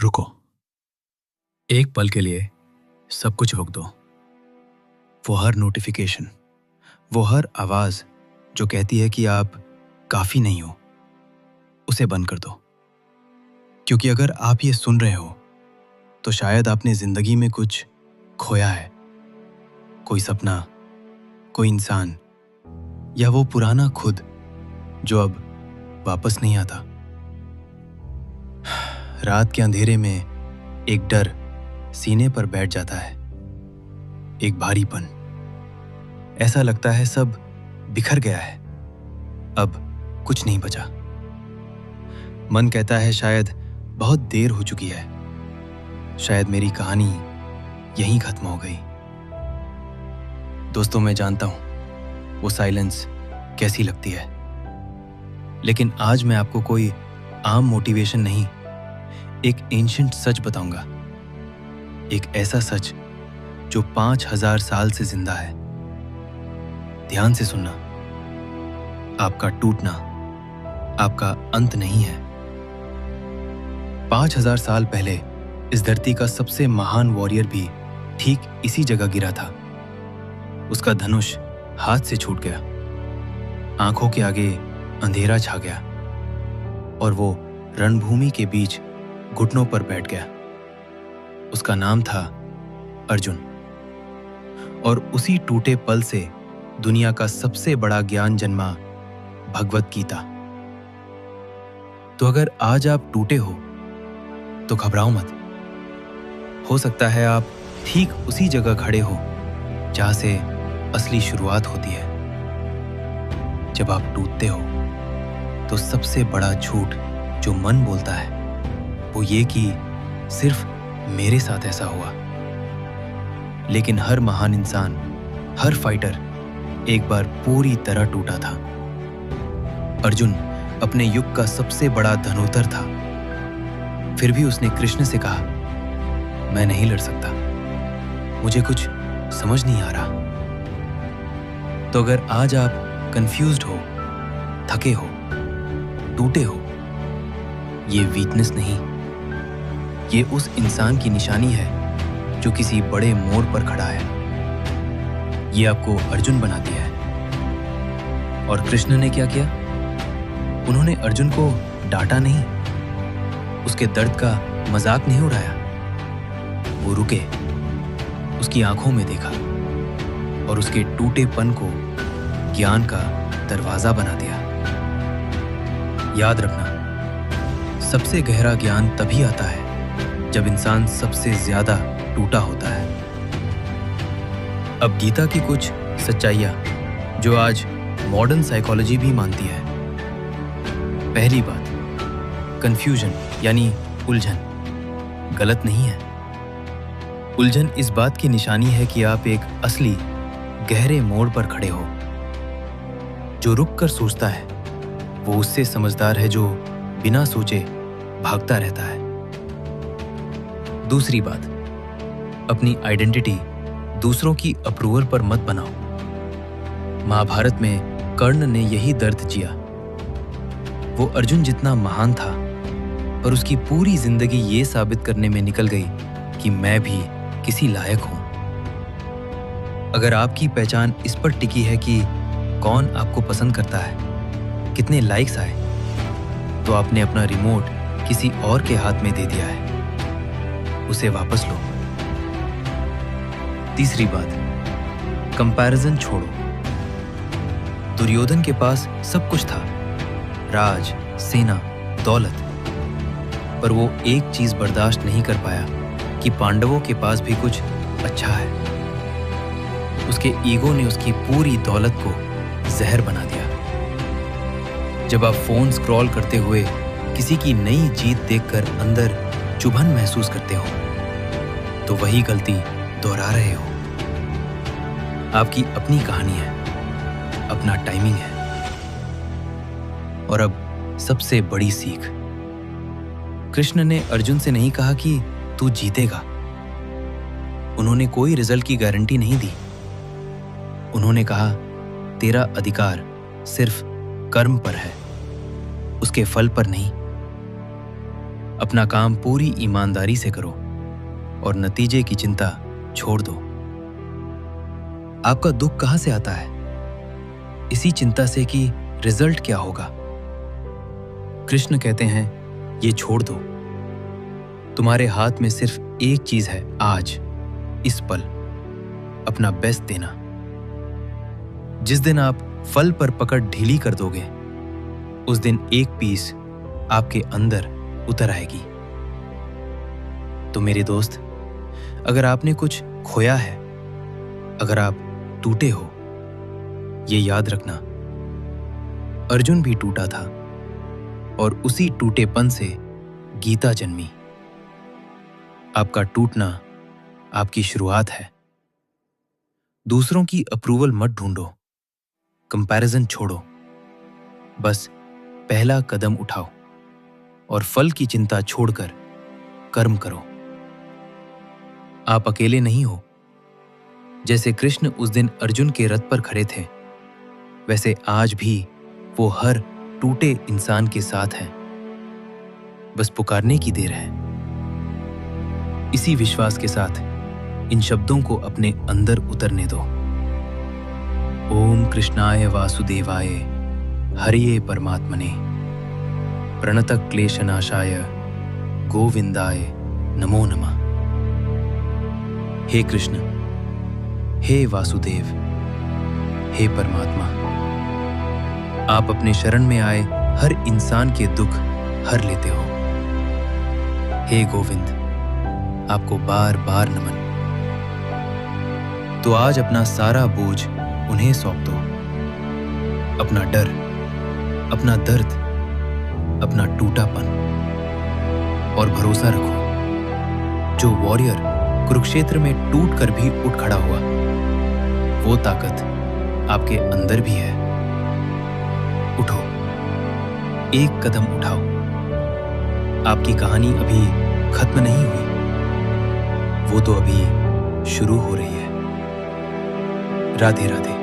रुको। एक पल के लिए सब कुछ रोक दो। वो हर नोटिफिकेशन, वो हर आवाज जो कहती है कि आप काफी नहीं हो, उसे बंद कर दो। क्योंकि अगर आप ये सुन रहे हो तो शायद आपने जिंदगी में कुछ खोया है। कोई सपना, कोई इंसान, या वो पुराना खुद जो अब वापस नहीं आता। रात के अंधेरे में एक डर सीने पर बैठ जाता है, एक भारीपन। ऐसा लगता है सब बिखर गया है, अब कुछ नहीं बचा। मन कहता है शायद बहुत देर हो चुकी है, शायद मेरी कहानी यहीं खत्म हो गई। दोस्तों, मैं जानता हूं वो साइलेंस कैसी लगती है, लेकिन आज मैं आपको कोई आम मोटिवेशन नहीं, एक एंशिएंट सच बताऊंगा। एक ऐसा सच जो 5000 साल से जिंदा है। ध्यान से सुनना। आपका टूटना आपका अंत नहीं है। 5000 साल पहले इस धरती का सबसे महान वॉरियर भी ठीक इसी जगह गिरा था। उसका धनुष हाथ से छूट गया, आंखों के आगे अंधेरा छा गया और वो रणभूमि के बीच घुटनों पर बैठ गया। उसका नाम था अर्जुन। और उसी टूटे पल से दुनिया का सबसे बड़ा ज्ञान जन्मा, भगवत गीता। तो अगर आज आप टूटे हो तो घबराओ मत। हो सकता है आप ठीक उसी जगह खड़े हो जहां से असली शुरुआत होती है। जब आप टूटते हो तो सबसे बड़ा झूठ जो मन बोलता है वो ये कि सिर्फ मेरे साथ ऐसा हुआ। लेकिन हर महान इंसान, हर फाइटर एक बार पूरी तरह टूटा था। अर्जुन अपने युग का सबसे बड़ा धनुर्धर था, फिर भी उसने कृष्ण से कहा, मैं नहीं लड़ सकता, मुझे कुछ समझ नहीं आ रहा। तो अगर आज आप कंफ्यूज्ड हो, थके हो, टूटे हो, ये वीकनेस नहीं, ये उस इंसान की निशानी है जो किसी बड़े मोड़ पर खड़ा है। ये आपको अर्जुन बनाती है। और कृष्ण ने क्या किया? उन्होंने अर्जुन को डांटा नहीं, उसके दर्द का मजाक नहीं उड़ाया। वो रुके, उसकी आंखों में देखा और उसके टूटेपन को ज्ञान का दरवाजा बना दिया। याद रखना, सबसे गहरा ज्ञान तभी आता है जब इंसान सबसे ज्यादा टूटा होता है। अब गीता की कुछ सच्चाइयां जो आज मॉडर्न साइकोलॉजी भी मानती है। पहली बात, कंफ्यूजन यानी उलझन गलत नहीं है। उलझन इस बात की निशानी है कि आप एक असली गहरे मोड़ पर खड़े हो। जो रुक कर सोचता है वो उससे समझदार है जो बिना सोचे भागता रहता है। दूसरी बात, अपनी आइडेंटिटी दूसरों की अप्रूवल पर मत बनाओ। महाभारत में कर्ण ने यही दर्द जिया। वो अर्जुन जितना महान था, पर उसकी पूरी जिंदगी ये साबित करने में निकल गई कि मैं भी किसी लायक हूं। अगर आपकी पहचान इस पर टिकी है कि कौन आपको पसंद करता है, कितने लाइक्स आए, तो आपने अपना रिमोट किसी और के हाथ में दे दिया है। उसे वापस लो। तीसरी बात, कंपैरिजन छोड़ो। दुर्योधन के पास सब कुछ था, राज, सेना, दौलत, पर वो एक चीज बर्दाश्त नहीं कर पाया कि पांडवों के पास भी कुछ अच्छा है। उसके ईगो ने उसकी पूरी दौलत को जहर बना दिया। जब आप फोन स्क्रॉल करते हुए किसी की नई जीत देखकर अंदर चुभन महसूस करते हो तो वही गलती दोहरा रहे हो। आपकी अपनी कहानी है, अपना टाइमिंग है। और अब सबसे बड़ी सीख, कृष्ण ने अर्जुन से नहीं कहा कि तू जीतेगा। उन्होंने कोई रिजल्ट की गारंटी नहीं दी। उन्होंने कहा, तेरा अधिकार सिर्फ कर्म पर है, उसके फल पर नहीं। अपना काम पूरी ईमानदारी से करो और नतीजे की चिंता छोड़ दो। आपका दुख कहां से आता है? इसी चिंता से कि रिजल्ट क्या होगा। कृष्ण कहते हैं, ये छोड़ दो। तुम्हारे हाथ में सिर्फ एक चीज है, आज, इस पल, अपना बेस्ट देना। जिस दिन आप फल पर पकड़ ढीली कर दोगे, उस दिन एक पीस आपके अंदर उतर आएगी। तो मेरे दोस्त, अगर आपने कुछ खोया है, अगर आप टूटे हो, ये याद रखना, अर्जुन भी टूटा था और उसी टूटेपन से गीता जन्मी। आपका टूटना आपकी शुरुआत है। दूसरों की अप्रूवल मत ढूंढो, कंपैरिजन छोड़ो, बस पहला कदम उठाओ और फल की चिंता छोड़कर कर्म करो। आप अकेले नहीं हो। जैसे कृष्ण उस दिन अर्जुन के रथ पर खड़े थे, वैसे आज भी वो हर टूटे इंसान के साथ हैं। बस पुकारने की देर है। इसी विश्वास के साथ इन शब्दों को अपने अंदर उतरने दो। ओम कृष्णाय वासुदेवाय हरिये परमात्मने प्रणतः क्लेशनाशाय गोविंदाय नमो नमः। हे कृष्ण, हे वासुदेव, हे परमात्मा, आप अपने शरण में आए हर इंसान के दुख हर लेते हो। हे गोविंद, आपको बार बार नमन। तो आज अपना सारा बोझ उन्हें सौंप दो। अपना डर, अपना दर्द, अपना टूटापन, और भरोसा रखो, जो वॉरियर कुरुक्षेत्र में टूट कर भी उठ खड़ा हुआ, वो ताकत आपके अंदर भी है। उठो, एक कदम उठाओ। आपकी कहानी अभी खत्म नहीं हुई, वो तो अभी शुरू हो रही है। राधे राधे।